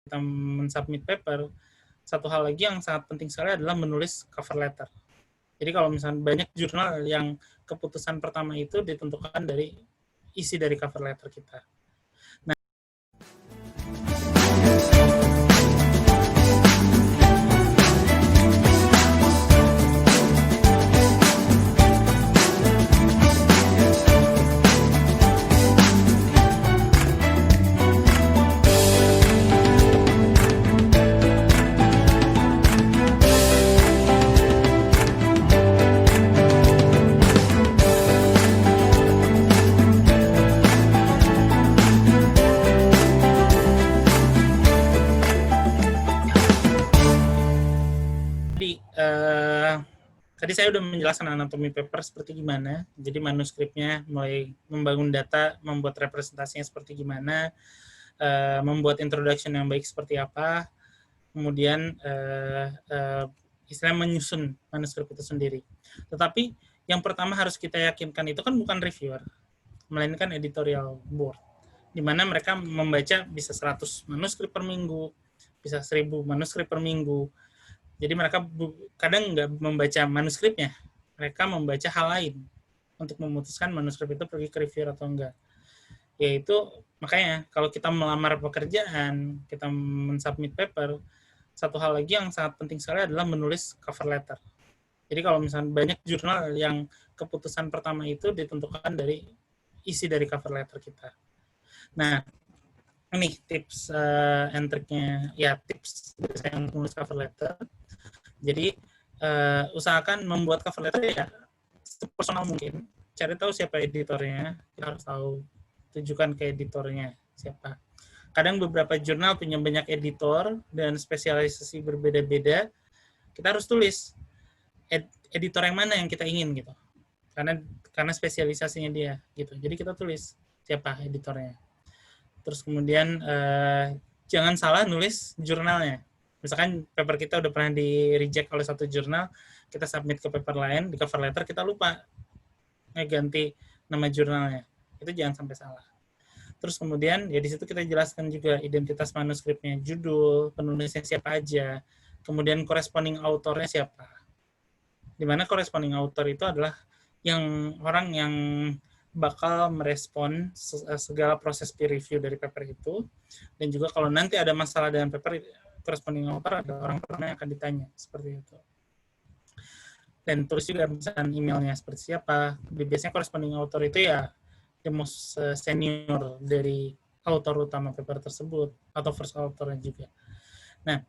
kita mensubmit paper, satu hal lagi yang sangat penting sekali adalah menulis cover letter. Jadi kalau misalnya banyak jurnal yang keputusan pertama itu ditentukan dari isi dari cover letter kita. Nah, tadi saya udah menjelaskan anatomi paper seperti gimana. Jadi manuskripnya mulai membangun data, membuat representasinya seperti gimana, membuat introduction yang baik seperti apa, kemudian istilahnya menyusun manuskrip itu sendiri. Tetapi yang pertama harus kita yakinkan itu kan bukan reviewer, melainkan editorial board, di mana mereka membaca bisa 100 manuskrip per minggu, bisa 1000 manuskrip per minggu. Jadi mereka kadang nggak membaca manuskripnya, mereka membaca hal lain untuk memutuskan manuskrip itu pergi ke reviewer atau enggak. Yaitu makanya kalau kita melamar pekerjaan, kita mensubmit paper, satu hal lagi yang sangat penting sekali adalah menulis cover letter. Jadi kalau misalnya banyak jurnal yang keputusan pertama itu ditentukan dari isi dari cover letter kita. Nah, ini tips and triknya, ya tips saya menulis cover letter. Jadi usahakan membuat cover letter ya sepersonal mungkin. Cari tahu siapa editornya, kita harus tahu, tujukan ke editornya siapa. Kadang beberapa jurnal punya banyak editor dan spesialisasi berbeda-beda. Kita harus tulis editor yang mana yang kita ingin gitu. Karena spesialisasinya dia gitu. Jadi kita tulis siapa editornya. Terus kemudian jangan salah nulis jurnalnya. Misalkan paper kita udah pernah di-reject oleh satu jurnal, kita submit ke paper lain, di cover letter kita lupa ganti nama jurnalnya. Itu jangan sampai salah. Terus kemudian, ya di situ kita jelaskan juga identitas manuskripnya, judul, penulisnya siapa aja, kemudian corresponding authornya siapa. Di mana corresponding author itu adalah orang yang bakal merespon segala proses peer review dari paper itu, dan juga kalau nanti ada masalah dengan paper, corresponding author ada orang yang akan ditanya, seperti itu. Dan terus juga misalkan emailnya seperti siapa. Biasanya corresponding author itu ya the most senior dari author utama paper tersebut, atau first authornya juga. Nah,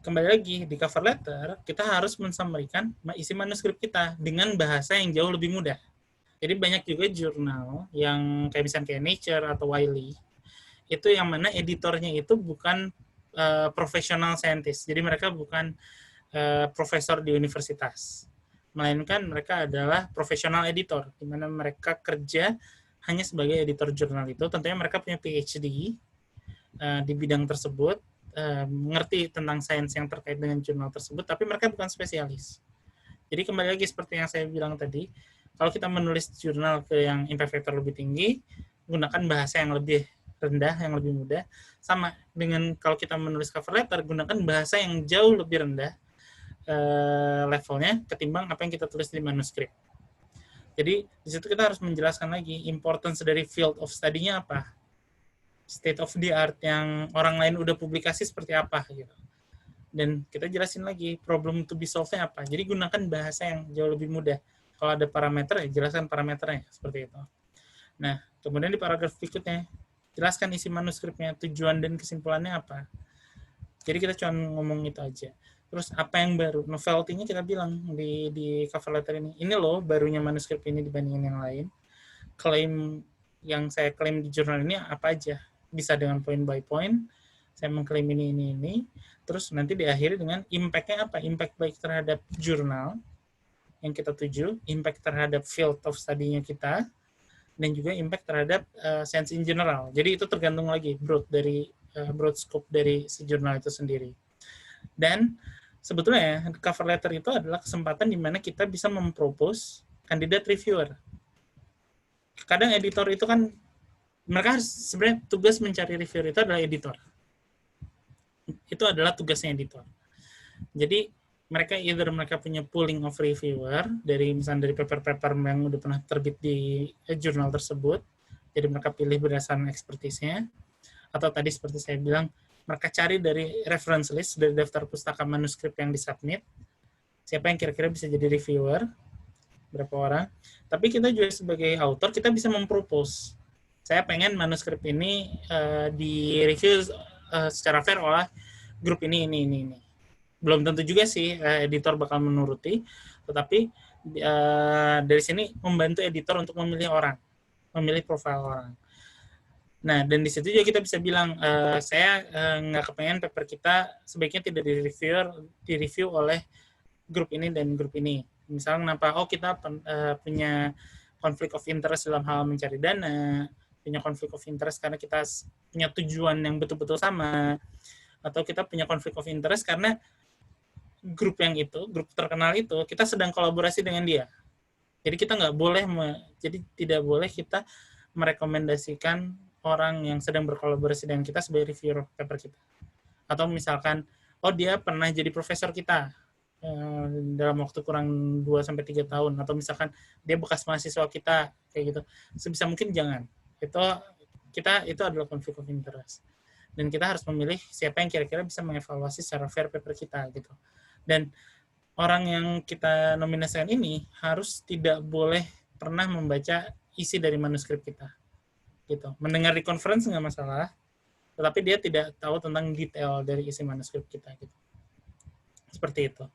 kembali lagi, di cover letter, kita harus mensummarikan isi manuskrip kita dengan bahasa yang jauh lebih mudah. Jadi banyak juga jurnal yang kayak misalnya kayak Nature atau Wiley, itu yang mana editornya itu bukan professional scientist. Jadi mereka bukan profesor di universitas, melainkan mereka adalah profesional editor, di mana mereka kerja hanya sebagai editor jurnal itu. Tentunya mereka punya PhD di bidang tersebut, mengerti tentang sains yang terkait dengan jurnal tersebut, tapi mereka bukan spesialis. Jadi kembali lagi seperti yang saya bilang tadi, kalau kita menulis jurnal ke yang impact factor lebih tinggi, gunakan bahasa yang lebih rendah, yang lebih mudah. Sama dengan kalau kita menulis cover letter, gunakan bahasa yang jauh lebih rendah levelnya ketimbang apa yang kita tulis di manuskrip. Jadi di situ kita harus menjelaskan lagi importance dari field of study-nya apa, state of the art yang orang lain udah publikasi seperti apa gitu. Dan kita jelasin lagi problem to be solved-nya apa. Jadi gunakan bahasa yang jauh lebih mudah. Kalau ada parameter, ya jelaskan parameternya seperti itu. Nah, kemudian di paragraf berikutnya jelaskan isi manuskripnya, tujuan dan kesimpulannya apa. Jadi kita cuma ngomong itu aja. Terus apa yang baru? Novelty-nya kita bilang di cover letter ini. Ini loh barunya manuskrip ini dibandingin yang lain. Klaim yang saya klaim di jurnal ini apa aja? Bisa dengan point by point. Saya mengklaim ini. Terus nanti diakhiri dengan impact-nya apa? Impact baik terhadap jurnal yang kita tuju, impact terhadap field of study-nya kita, dan juga impact terhadap science in general. Jadi itu tergantung lagi broad scope dari si jurnal itu sendiri. Dan sebetulnya cover letter itu adalah kesempatan di mana kita bisa mempropose kandidat reviewer. Kadang editor itu kan, mereka harus sebenarnya tugas mencari reviewer itu adalah editor. itu adalah tugasnya editor. Jadi mereka punya pooling of reviewer dari misalnya dari paper-paper yang udah pernah terbit di jurnal tersebut. Jadi mereka pilih berdasarkan expertise-nya, atau tadi seperti saya bilang, mereka cari dari reference list, dari daftar pustaka manuskrip yang disubmit, siapa yang kira-kira bisa jadi reviewer, berapa orang. Tapi kita juga sebagai author, kita bisa mempropose. Saya pengen manuskrip ini di-review secara fair oleh grup ini. Belum tentu juga sih editor bakal menuruti, tetapi dari sini membantu editor untuk memilih orang, memilih profil orang. Nah, dan di situ juga kita bisa bilang, saya nggak kepengen paper kita sebaiknya tidak di-review oleh grup ini dan grup ini. Misalnya kenapa? Oh, kita punya konflik of interest dalam hal mencari dana, punya konflik of interest karena kita punya tujuan yang betul-betul sama, atau kita punya konflik of interest karena grup terkenal itu, kita sedang kolaborasi dengan dia. Jadi kita nggak boleh, jadi tidak boleh kita merekomendasikan orang yang sedang berkolaborasi dengan kita sebagai reviewer paper kita. Atau misalkan, oh dia pernah jadi profesor kita dalam waktu kurang 2-3 tahun, atau misalkan dia bekas mahasiswa kita, kayak gitu. Sebisa mungkin jangan. Itu adalah konflik of interest. Dan kita harus memilih siapa yang kira-kira bisa mengevaluasi secara fair paper kita, gitu. Dan orang yang kita nominasikan ini harus tidak boleh pernah membaca isi dari manuskrip kita, gitu. Mendengar di conference nggak masalah, tetapi dia tidak tahu tentang detail dari isi manuskrip kita, gitu. Seperti itu.